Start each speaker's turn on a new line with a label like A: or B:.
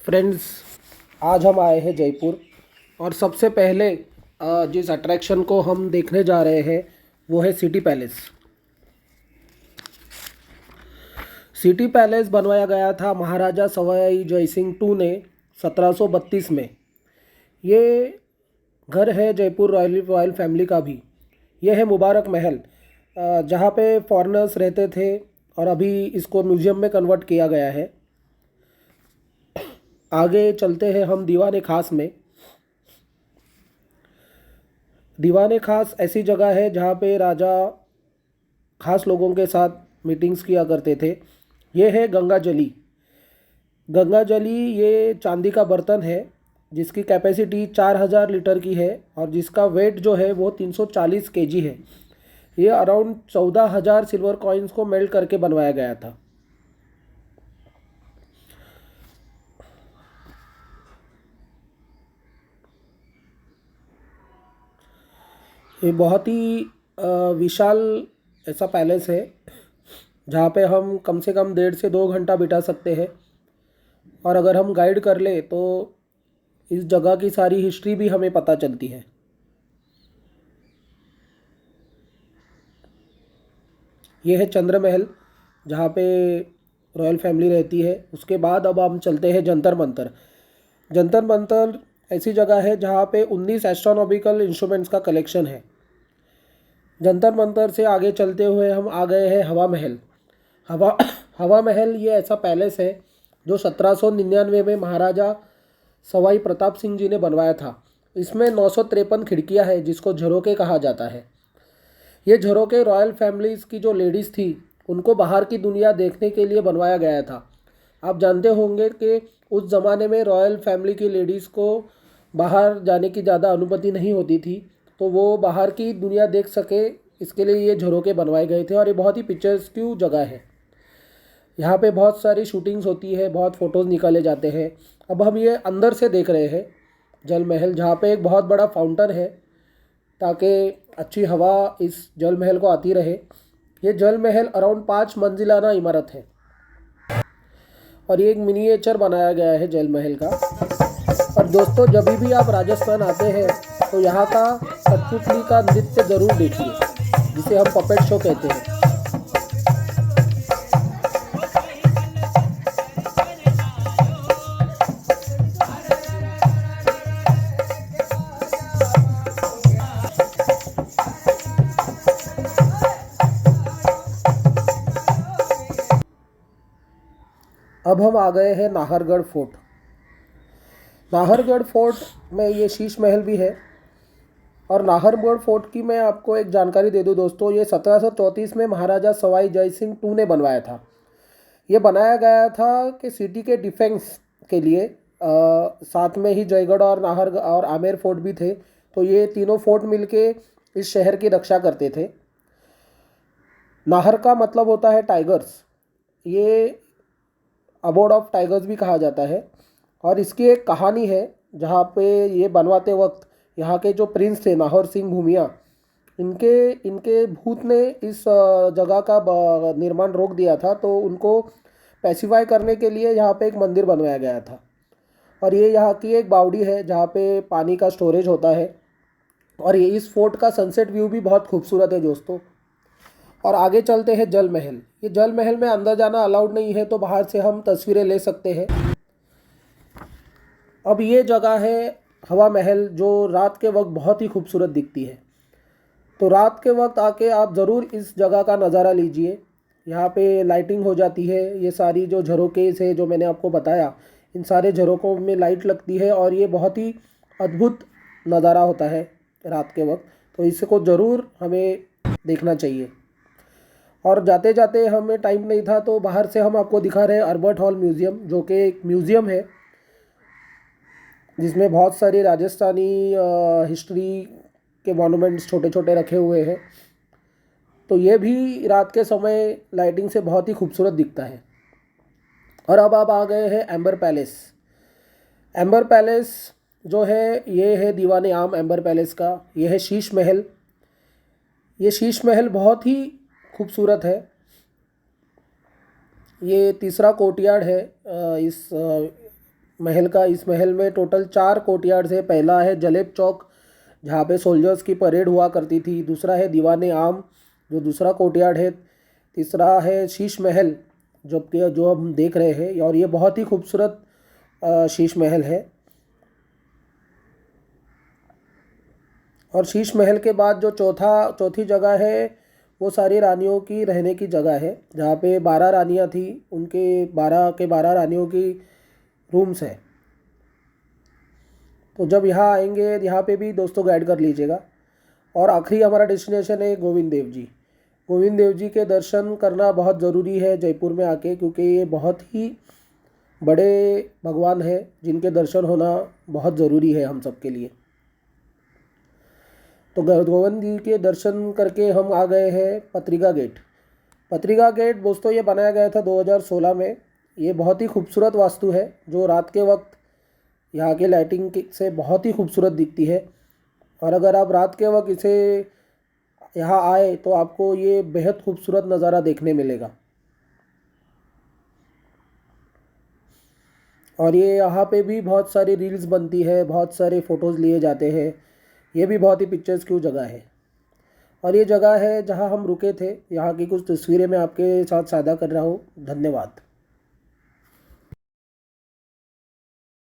A: Friends, आज हम आए हैं जयपुर और सबसे पहले जिस अट्रैक्शन को हम देखने जा रहे हैं वो है सिटी पैलेस। सिटी पैलेस बनवाया गया था महाराजा सवाई जय सिंह टू ने 1732 में। ये घर है जयपुर रॉयल फैमिली का भी। ये है मुबारक महल, जहाँ पे फॉरेनर्स रहते थे और अभी इसको म्यूज़ियम में कन्वर्ट किया गया है। आगे चलते हैं हम दीवाने खास में। दीवाने खास ऐसी जगह है जहाँ पे राजा खास लोगों के साथ मीटिंग्स किया करते थे। ये है गंगा जली। गंगा जली ये चांदी का बर्तन है जिसकी कैपेसिटी 4000 लीटर की है और जिसका वेट जो है वो 340 केजी है। ये अराउंड 14,000 सिल्वर कॉइन्स को मेल्ट करके बनवाया गया था। ये बहुत ही विशाल ऐसा पैलेस है जहाँ पे हम कम से कम 1.5 से 2 घंटा बिता सकते हैं। और अगर हम गाइड कर ले तो इस जगह की सारी हिस्ट्री भी हमें पता चलती है। ये है चंद्र महल जहाँ पे रॉयल फैमिली रहती है। उसके बाद अब हम चलते हैं जंतर मंतर। जंतर मंतर ऐसी जगह है जहाँ पे 19 एस्ट्रोनॉमिकल इंस्ट्रूमेंट्स का कलेक्शन है। जंतर मंतर से आगे चलते हुए हम आ गए हैं हवा महल। हवा हवा महल ये ऐसा पैलेस है जो 1799 में महाराजा सवाई प्रताप सिंह जी ने बनवाया था। इसमें 953 खिड़कियां हैं जिसको झरोके कहा जाता है। ये झरोके रॉयल फैमिलीज़ की जो लेडीज़ थी उनको बाहर की दुनिया देखने के लिए बनवाया गया था। आप जानते होंगे कि उस ज़माने में रॉयल फैमिली की लेडीज़ को बाहर जाने की ज़्यादा अनुमति नहीं होती थी, तो वो बाहर की दुनिया देख सके इसके लिए ये झरोके बनवाए गए थे। और ये बहुत ही पिक्चर्सक्यू जगह है। यहाँ पे बहुत सारी शूटिंग्स होती है, बहुत फ़ोटोज़ निकाले जाते हैं। अब हम ये अंदर से देख रहे हैं जल महल, जहाँ पे एक बहुत बड़ा फाउंटेन है ताकि अच्छी हवा इस जल महल को आती रहे। ये जल महल अराउंड 5 मंजिलाना इमारत है और ये एक मिनिएचर बनाया गया है जल महल का। और दोस्तों, जब भी आप राजस्थान आते हैं तो यहाँ का कठपुतली का नृत्य ज़रूर देखिए, जिसे हम पपेट शो कहते हैं। अब हम आ गए हैं नाहरगढ़ फोर्ट। नाहरगढ़ फोर्ट में ये शीश महल भी है। और नाहरगढ़ फोर्ट की मैं आपको एक जानकारी दे दूं दोस्तों, ये 1734 में महाराजा सवाई जय सिंह टू ने बनवाया था। ये बनाया गया था कि सिटी के डिफेंस के लिए। साथ में ही जयगढ़ और नाहरगढ़ और आमेर फोर्ट भी थे, तो ये तीनों फोर्ट मिलके इस शहर की रक्षा करते थे। नाहर का मतलब होता है टाइगर्स। ये अबोर्ड ऑफ टाइगर्स भी कहा जाता है। और इसकी एक कहानी है जहाँ पे ये बनवाते वक्त यहाँ के जो प्रिंस थे नाहर सिंह भूमिया, इनके इनके भूत ने इस जगह का निर्माण रोक दिया था, तो उनको पैसिफाई करने के लिए यहाँ पे एक मंदिर बनवाया गया था। और ये यहाँ की एक बावड़ी है जहाँ पे पानी का स्टोरेज होता है। और ये इस फोर्ट का सनसेट व्यू भी बहुत खूबसूरत है दोस्तों। और आगे चलते हैं जल महल। ये जल महल में अंदर जाना अलाउड नहीं है, तो बाहर से हम तस्वीरें ले सकते हैं। अब ये जगह है हवा महल, जो रात के वक्त बहुत ही खूबसूरत दिखती है। तो रात के वक्त आके आप ज़रूर इस जगह का नज़ारा लीजिए। यहाँ पे लाइटिंग हो जाती है। ये सारी जो झरोके से जो मैंने आपको बताया, इन सारे झरोकों में लाइट लगती है और ये बहुत ही अद्भुत नज़ारा होता है रात के वक्त। तो इसको ज़रूर हमें देखना चाहिए। और जाते जाते हमें टाइम नहीं था, तो बाहर से हम आपको दिखा रहे हैं अल्बर्ट हॉल म्यूज़ियम, जो कि एक म्यूज़ियम है जिसमें बहुत सारी राजस्थानी हिस्ट्री के मॉन्यूमेंट्स छोटे छोटे रखे हुए हैं। तो ये भी रात के समय लाइटिंग से बहुत ही खूबसूरत दिखता है। और अब आप आ गए हैं एम्बर पैलेस। एम्बर पैलेस जो है ये है दीवाने आम एम्बर पैलेस का। ये है शीश महल। ये शीश महल बहुत ही खूबसूरत है। ये तीसरा कोर्टयार्ड है इस महल का। इस महल में टोटल 4 कोर्टयार्ड्स है। पहला है जलेब चौक, जहाँ पे सोल्जर्स की परेड हुआ करती थी। दूसरा है दीवाने आम, जो दूसरा कोर्टयार्ड है। तीसरा है शीश महल, जो हम देख रहे हैं, और ये बहुत ही खूबसूरत शीश महल है। और शीश महल के बाद जो चौथी जगह है, वो सारी रानियों की रहने की जगह है, जहाँ पे 12 रानियाँ थी, उनके 12 रानियों की रूम्स है। तो जब यहाँ आएंगे, यहाँ पे भी दोस्तों गाइड कर लीजिएगा। और आखिरी हमारा डेस्टिनेशन है गोविंद देव जी। गोविंद देव जी के दर्शन करना बहुत ज़रूरी है जयपुर में आके, क्योंकि ये बहुत ही बड़े भगवान है, जिनके दर्शन होना बहुत ज़रूरी है हम सब के लिए। तो गोविंद जी के दर्शन करके हम आ गए हैं पत्रिका गेट। पत्रिका गेट दोस्तों ये बनाया गया था 2016 में। ये बहुत ही खूबसूरत वास्तु है, जो रात के वक्त यहाँ के लाइटिंग से बहुत ही खूबसूरत दिखती है। और अगर आप रात के वक्त इसे यहाँ आए तो आपको ये बेहद खूबसूरत नज़ारा देखने मिलेगा। और ये यहाँ पे भी बहुत सारी रील्स बनती है, बहुत सारे फ़ोटोज़ लिए जाते हैं। ये भी बहुत ही पिक्चर्स की जगह है। और ये जगह है जहाँ हम रुके थे। यहाँ की कुछ तस्वीरें मैं आपके साथ साझा कर रहा हूँ। धन्यवाद।